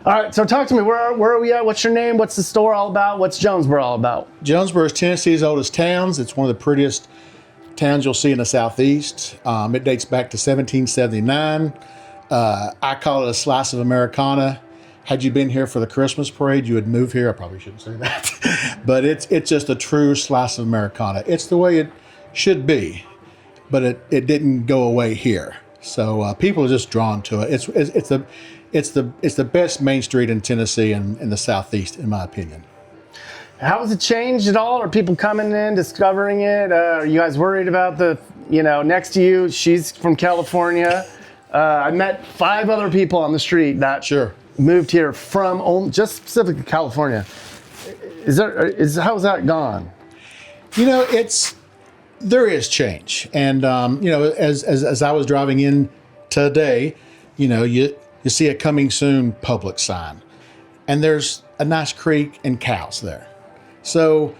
All right, so talk to me. Where are we at? What's your name? What's the store all about? What's Jonesboro all about? Jonesboro is Tennessee's oldest towns. It's one of the prettiest towns you'll see in the southeast. It dates back to 1779. I call it a slice of Americana. Had you been here for the Christmas parade, you would move here. I probably shouldn't say that, but it's just a true slice of Americana. It's the way it should be, but it didn't go away here. So people are just drawn to it. It's the best main street in Tennessee and in the southeast, in my opinion. How has it changed at all? Are people coming in, discovering it? Are you guys worried about next to you, she's from California. I met 5 other people on the street that moved here from just specifically California. How's that gone? There is change. And, as I was driving in today, you see a coming soon public sign. And there's a nice creek and cows there. So,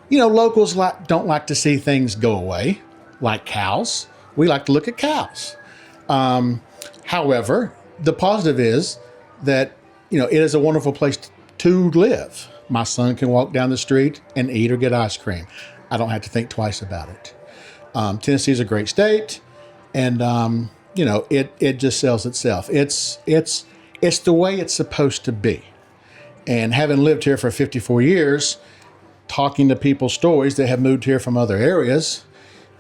locals don't like to see things go away, like cows. We like to look at cows. However, the positive is that, it is a wonderful place to live. My son can walk down the street and eat or get ice cream. I don't have to think twice about it. Tennessee is a great state, and it just sells itself. It's the way it's supposed to be. And having lived here for 54 years, talking to people's stories that have moved here from other areas,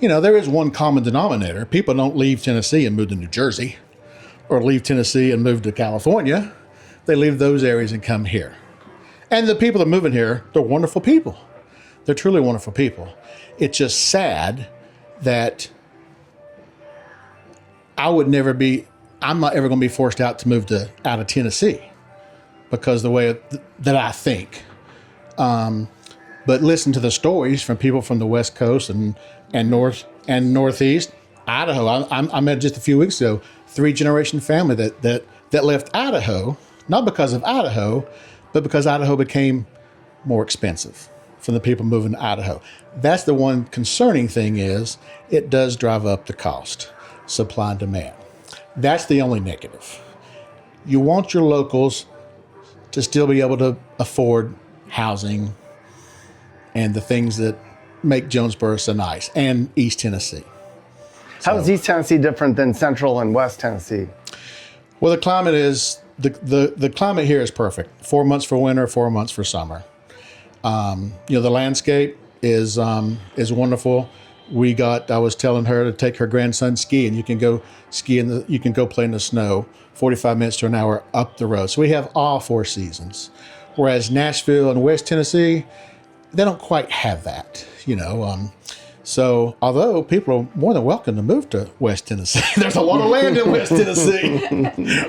there is one common denominator. People don't leave Tennessee and move to New Jersey, or leave Tennessee and move to California. They leave those areas and come here. And the people that are moving here, they're wonderful people. They're truly wonderful people. It's just sad that I'm not ever going to be forced out to move out of Tennessee because the way that I think. But listen to the stories from people from the West Coast and North and Northeast. Idaho. I met just a few weeks ago 3-generation family that left Idaho, not because of Idaho, but because Idaho became more expensive for the people moving to Idaho. That's the one concerning thing is it does drive up the cost, supply and demand. That's the only negative. You want your locals to still be able to afford housing and the things that make Jonesboro so nice, and East Tennessee. How is East Tennessee different than Central and West Tennessee? Well, the climate is the climate here is perfect. 4 months for winter, 4 months for summer. The landscape is wonderful. I was telling her to take her grandson skiing. You can go ski you can go play in the snow 45 minutes to an hour up the road. So we have all 4 seasons. Whereas Nashville and West Tennessee, they don't quite have that, So although people are more than welcome to move to West Tennessee, there's a lot of land in West Tennessee.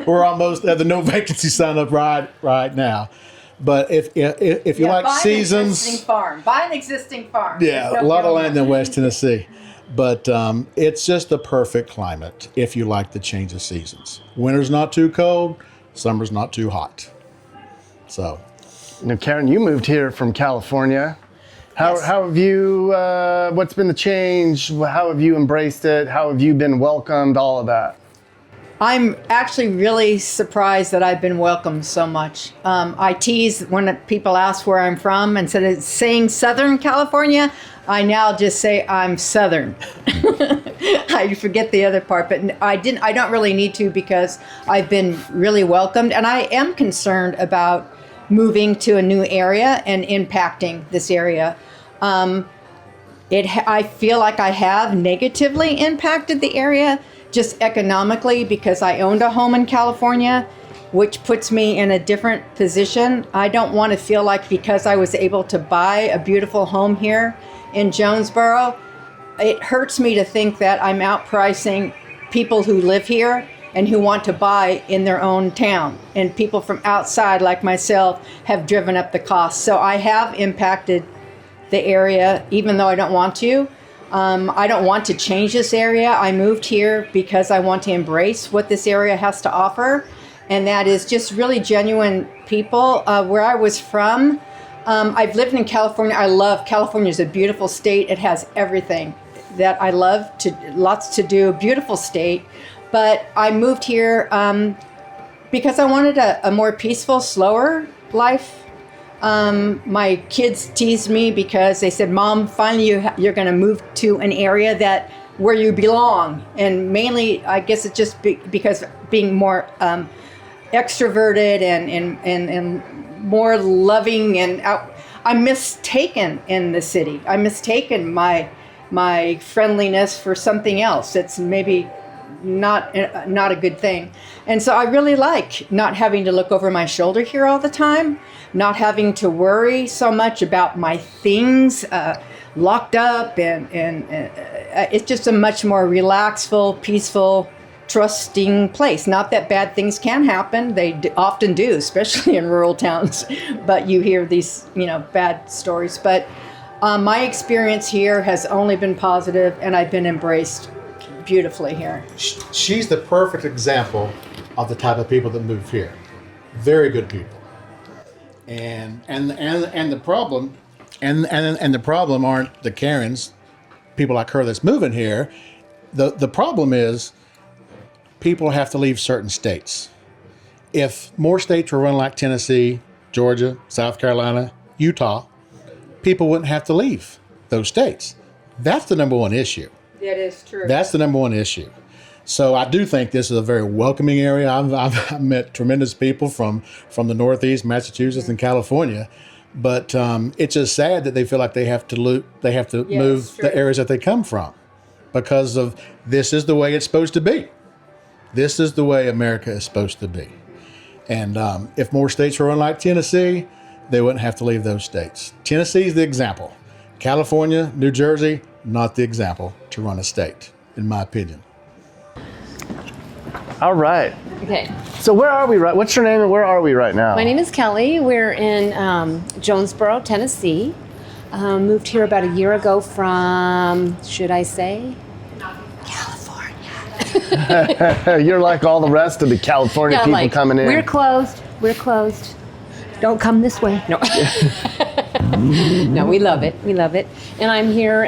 We're almost at the no vacancy sign up right now. But if you like seasons, buy an existing farm. Yeah, a lot of land in West Tennessee. But it's just the perfect climate if you like the change of seasons. Winter's not too cold, summer's not too hot. So. Now, Karen, you moved here from California. How have you, what's been the change? How have you embraced it? How have you been welcomed? All of that. I'm actually really surprised that I've been welcomed so much. I tease when people ask where I'm from, instead of saying Southern California, I now just say I'm Southern. I forget the other part, but I don't really need to because I've been really welcomed, and I am concerned about moving to a new area and impacting this area. I feel like I have negatively impacted the area just economically because I owned a home in California, which puts me in a different position. I don't want to feel like because I was able to buy a beautiful home here in Jonesboro, it hurts me to think that I'm outpricing people who live here and who want to buy in their own town. And people from outside, like myself, have driven up the cost. So I have impacted the area, even though I don't want to. I don't want to change this area. I moved here because I want to embrace what this area has to offer. And that is just really genuine people. Where I was from, I've lived in California. I love California. It's a beautiful state. It has everything that I love, lots to do, beautiful state. But I moved here because I wanted a more peaceful, slower life. My kids teased me because they said, "Mom, finally you're going to move to an area where you belong." And mainly, I guess it's just because being more extroverted and more loving and out. I'm mistaken in the city. I'm mistaken my friendliness for something else. It's maybe not a good thing. And so I really like not having to look over my shoulder here all the time, not having to worry so much about my things locked up, and it's just a much more relaxful, peaceful, trusting place. Not that bad things can happen. They often do, especially in rural towns. But you hear these, bad stories. But my experience here has only been positive, and I've been embraced beautifully here. She's the perfect example of the type of people that move here. Very good people. And the problem aren't the Karens, people like her that's moving here. The problem is people have to leave certain states. If more states were run like Tennessee, Georgia, South Carolina, Utah, people wouldn't have to leave those states. That's the number one issue. That is true. That's the number one issue. So I do think this is a very welcoming area. I've met tremendous people from the Northeast, Massachusetts, and California, but it's just sad that they feel like they have to move the areas that they come from, because of this is the way it's supposed to be. This is the way America is supposed to be. And if more states were run like Tennessee, they wouldn't have to leave those states. Tennessee is the example. California, New Jersey, not the example to run a state, in my opinion. All right. Okay. So where are we right? What's your name and where are we right now? My name is Kelly. We're in Jonesboro, Tennessee. Moved here about a year ago from, should I say, California. You're like all the rest of the California people coming in. We're closed. Don't come this way. No. No, we love it. We love it. And I'm here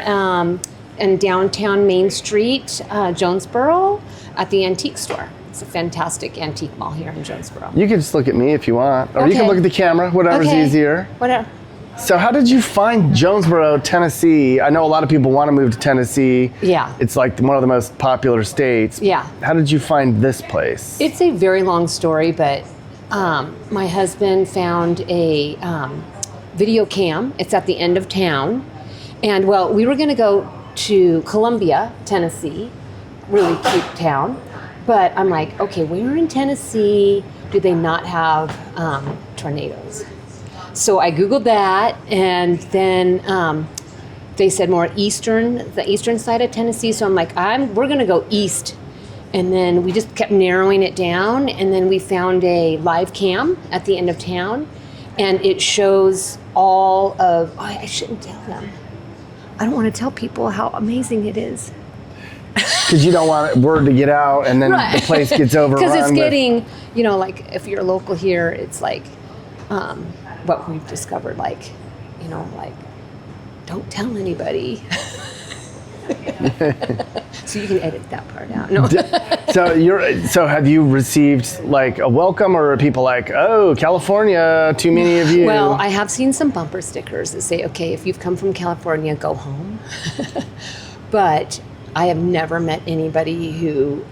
in downtown Main Street, Jonesboro, at the antique store. It's a fantastic antique mall here in Jonesboro. You can just look at me if you want, or you can Okay. look at the camera, whatever's easier. Whatever. So how did you find Jonesboro, Tennessee? I know a lot of people want to move to Tennessee. Yeah. It's like one of the most popular states. Yeah. How did you find this place? It's a very long story, but my husband found a video cam. It's at the end of town. And well, we were going to go to Columbia, Tennessee, really cute town. But I'm like, okay, where in Tennessee do they not have tornadoes? So I Googled that, and then they said more the eastern side of Tennessee. So I'm like, we're going to go east. And then we just kept narrowing it down, and then we found a live cam at the end of town, and it shows all of, I shouldn't tell them. I don't want to tell people how amazing it is. Because you don't want word to get out, and then Right. the place gets overrun. Because it's with- getting, like if you're local here, it's like what we've discovered, like don't tell anybody. So you can edit that part out. No. So have you received like a welcome, or are people like, oh, California, too many of you? Well, I have seen some bumper stickers that say, okay, if you've come from California, go home. But I have never met anybody who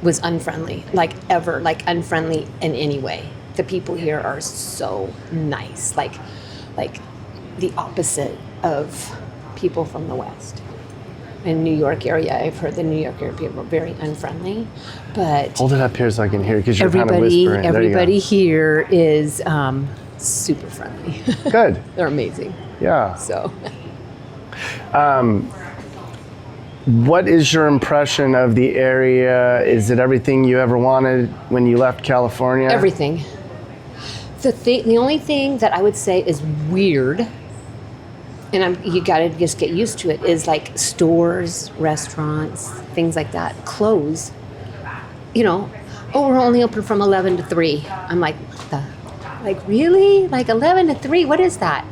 was unfriendly, like ever, like unfriendly in any way. The people here are so nice, like the opposite of people from the West. In New York area, I've heard the New York area people are very unfriendly, but hold it up here so I can hear, because you're kind of whispering. everybody here is super friendly. Good. They're amazing. Yeah. So, what is your impression of the area? Is it everything you ever wanted when you left California? everything. The only thing that I would say is weird, and you got to just get used to it, is like stores, restaurants, things like that close. Oh, we're only open from 11 to 3. I'm like, what the? Like, really? Like 11 to 3? What is that?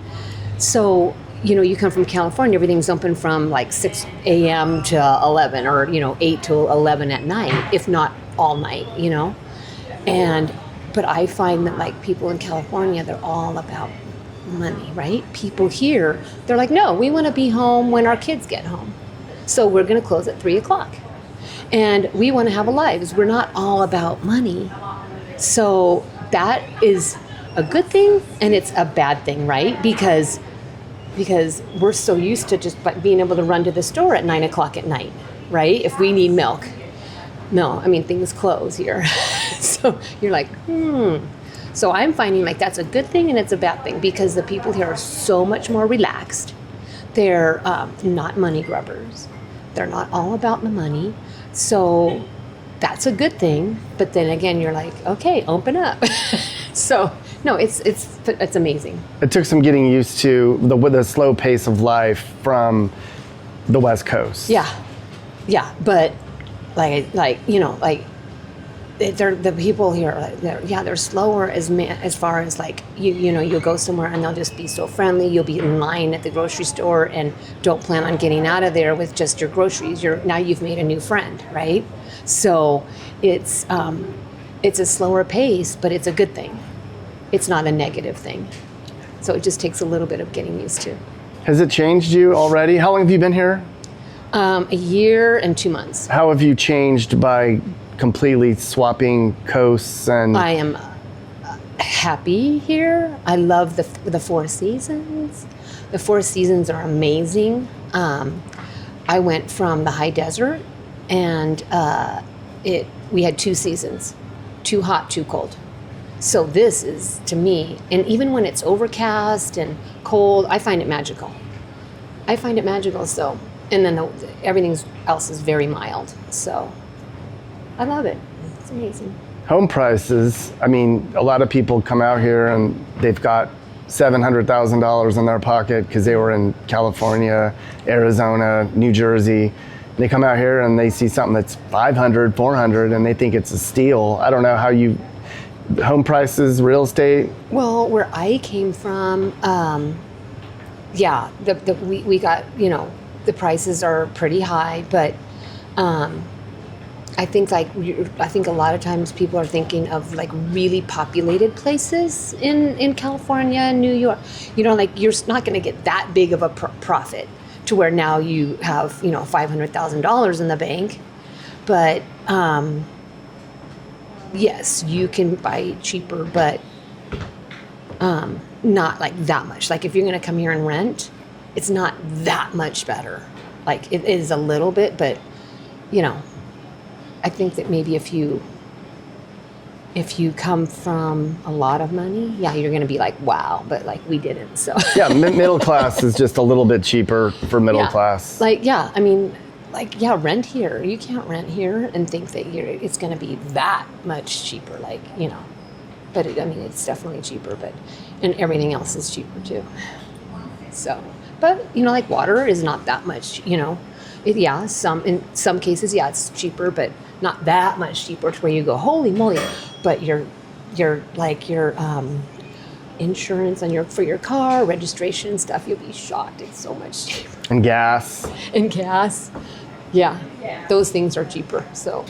So, you come from California, everything's open from like 6 a.m. to 11, or, 8 to 11 at night, if not all night, you know? But I find that like people in California, they're all about money, right? People here, they're like, no, we want to be home when our kids get home. So we're going to close at 3:00. And we want to have lives. We're not all about money. So that is a good thing and it's a bad thing, right? Because we're so used to just being able to run to the store at 9:00 at night, right? If we need milk. No, I mean, things close here. So you're like, So I'm finding like that's a good thing and it's a bad thing because the people here are so much more relaxed. They're not money grubbers. They're not all about the money. So that's a good thing. But then again, you're like, okay, open up. So no, it's amazing. It took some getting used to with the slow pace of life from the West Coast. Yeah, but they're the people here. They're slower as far as like you'll go somewhere and they'll just be so friendly. You'll be in line at the grocery store and don't plan on getting out of there with just your groceries. Now you've made a new friend, right? So it's a slower pace, but it's a good thing. It's not a negative thing. So it just takes a little bit of getting used to. Has it changed you already? How long have you been here? A year and 2 months. How have you changed by completely swapping coasts and? I am happy here. I love the Four Seasons. The Four Seasons are amazing. I went from the high desert, and we had 2 seasons, too hot, too cold. So this is, to me, and even when it's overcast and cold, I find it magical. So, and then everything else is very mild. So I love it. It's amazing. Home prices, I mean, a lot of people come out here and they've got $700,000 in their pocket because they were in California, Arizona, New Jersey. They come out here and they see something that's 500, 400, and they think it's a steal. I don't know how home prices, real estate? Well, where I came from, we got, the prices are pretty high, but I think a lot of times people are thinking of like really populated places in California and New York. Like you're not going to get that big of a profit to where now you have, $500,000 in the bank. But yes, you can buy cheaper, but not like that much. Like if you're going to come here and rent, it's not that much better. Like it is a little bit, but I think that maybe if you come from a lot of money, you're going to be like, wow, but like we didn't. So yeah, middle class is just a little bit cheaper for middle class. Rent here. You can't rent here and think that it's going to be that much cheaper. But it's definitely cheaper. And everything else is cheaper too. So, but like water is not that much. In some cases, it's cheaper, but not that much cheaper to where you go, holy moly. But your insurance for your car, registration stuff, you'll be shocked. It's so much cheaper. And gas. Yeah. Those things are cheaper. So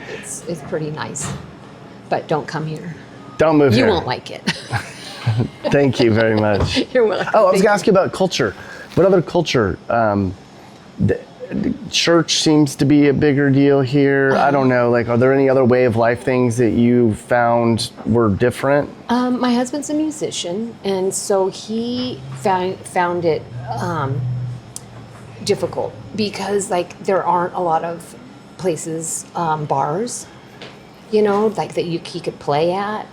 it's pretty nice. But don't come here. Don't move here. You won't like it. Thank you very much. You're welcome. Oh, I was going to ask you about culture. What other culture? The church seems to be a bigger deal here. I don't know. Are there any other way of life things that you found were different? My husband's a musician, and so he found it difficult because there aren't a lot of places, bars, that he could play at.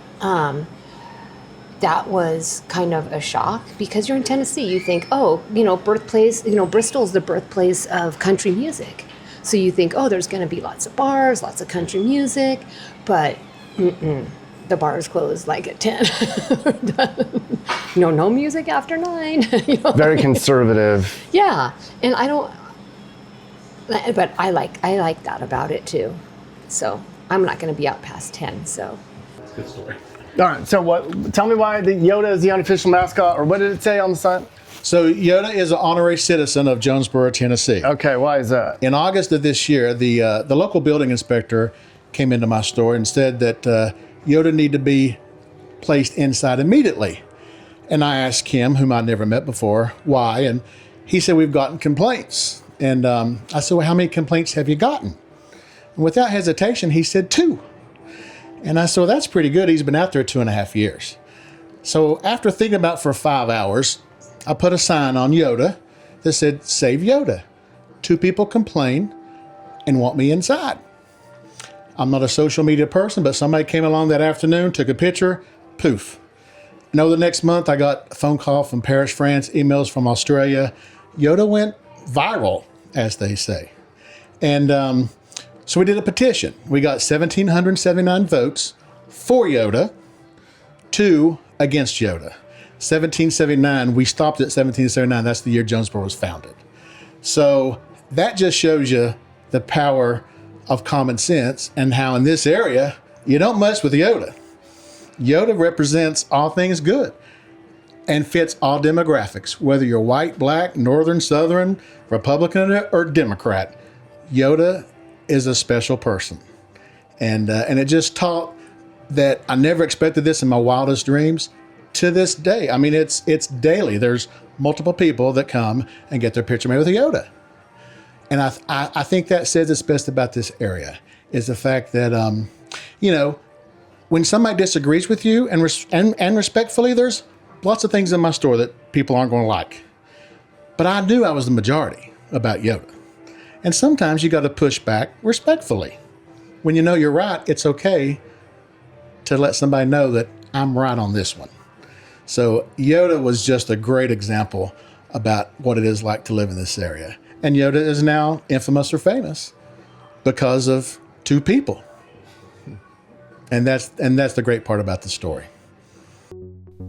That was kind of a shock because you're in Tennessee. You think, birthplace, Bristol's the birthplace of country music. So you think, there's going to be lots of bars, lots of country music, but the bars close at 10. No music after 9. Very conservative. Yeah, and but I like that about it too. So I'm not going to be out past 10. So. That's a good story. All right, so tell me why the Yoda is the unofficial mascot, or what did it say on the sign? So Yoda is an honorary citizen of Jonesboro, Tennessee. Okay, why is that? In August of this year, the local building inspector came into my store and said that Yoda needed to be placed inside immediately. And I asked him, whom I'd never met before, why, and he said, we've gotten complaints. And I said, well, how many complaints have you gotten? And without hesitation, he said 2. And I said, well, that's pretty good. He's been out there 2.5 years. So after thinking about it for 5 hours, I put a sign on Yoda that said, save Yoda. 2 people complain and want me inside. I'm not a social media person, but somebody came along that afternoon, took a picture, poof. And over the next month, I got a phone call from Paris, France, emails from Australia. Yoda went viral, as they say. And so we did a petition. We got 1,779 votes for Yoda, 2 against Yoda. 1779, we stopped at 1779. That's the year Jonesboro was founded. So that just shows you the power of common sense and how in this area, you don't mess with Yoda. Yoda represents all things good and fits all demographics, whether you're white, black, northern, southern, Republican, or Democrat. Yoda is a special person. And it just taught that I never expected this in my wildest dreams to this day. I mean, it's daily. There's multiple people that come and get their picture made with a Yoda. And I think that says it's best about this area is the fact that, when somebody disagrees with you and respectfully, there's lots of things in my store that people aren't going to like. But I knew I was the majority about Yoda. And sometimes you got to push back respectfully. When you know you're right, it's okay to let somebody know that I'm right on this one. So Yoda was just a great example about what it is like to live in this area. And Yoda is now infamous or famous because of 2 people. And that's the great part about the story.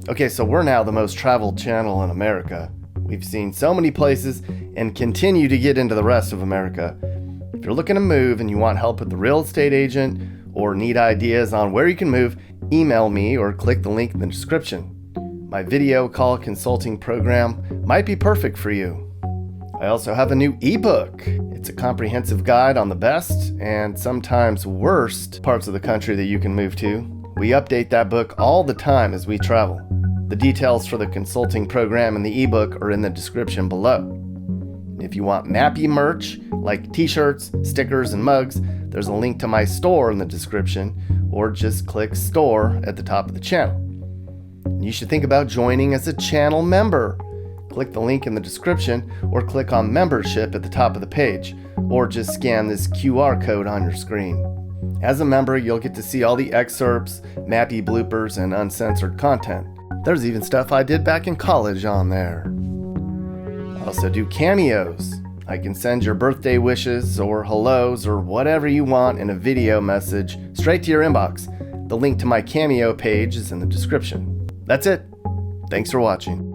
Okay, so we're now the most traveled channel in America. We've seen so many places and continue to get into the rest of America. If you're looking to move and you want help with the real estate agent or need ideas on where you can move, email me or click the link in the description. My video call consulting program might be perfect for you. I also have a new ebook. It's a comprehensive guide on the best and sometimes worst parts of the country that you can move to. We update that book all the time as we travel. The details for the consulting program and the ebook are in the description below. If you want Mappy merch, like t-shirts, stickers, and mugs, there's a link to my store in the description, or just click store at the top of the channel. You should think about joining as a channel member. Click the link in the description or click on membership at the top of the page, or just scan this QR code on your screen. As a member, you'll get to see all the excerpts, Mappy bloopers, and uncensored content. There's even stuff I did back in college on there. I also do cameos. I can send your birthday wishes or hellos or whatever you want in a video message straight to your inbox. The link to my Cameo page is in the description. That's it. Thanks for watching.